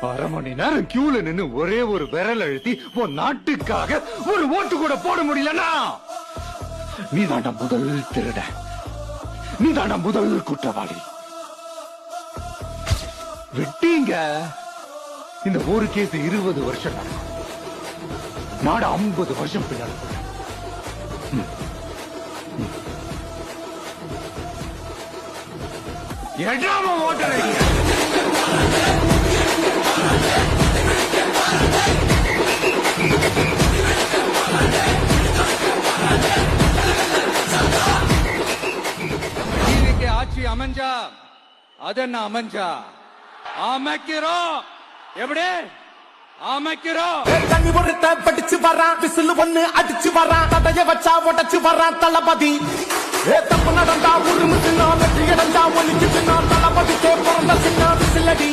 அரை மணி நேரம் கியூல நின்னு ஒரே ஒரு விரல் அழுத்தி உன் நாட்டுக்காக ஒரு ஓட்டு கூட போட முடியலன்னா நீ தாண்டா முதல் திருட, நீ தாண்டா முதல் குற்றவாளி. வெட்டீங்க. இந்த ஒரு கேஸ் 20 வருஷம் நடக்கும். நாடு 50 வருஷம் பின்னாடி எடாம ஓட்டர் ஆட்சி அமைஞ்சா அதென்ன அமைஞ்சா அமைக்கிறோம். எப்படி அமைக்கிறோம்? தண்ணி ஒருத்த படிச்சு வரான், விசில் ஒண்ணு அடிச்சு வரான், தடைய வச்சா உடச்சு வரான் தளபதி. தப்பு நடந்தா உருமுச்சுனா, வெற்றி அடைஞ்சா ஒலிக்குச்சுனா, தளபதிக்கே பிறந்த சின்ன விசிலடி.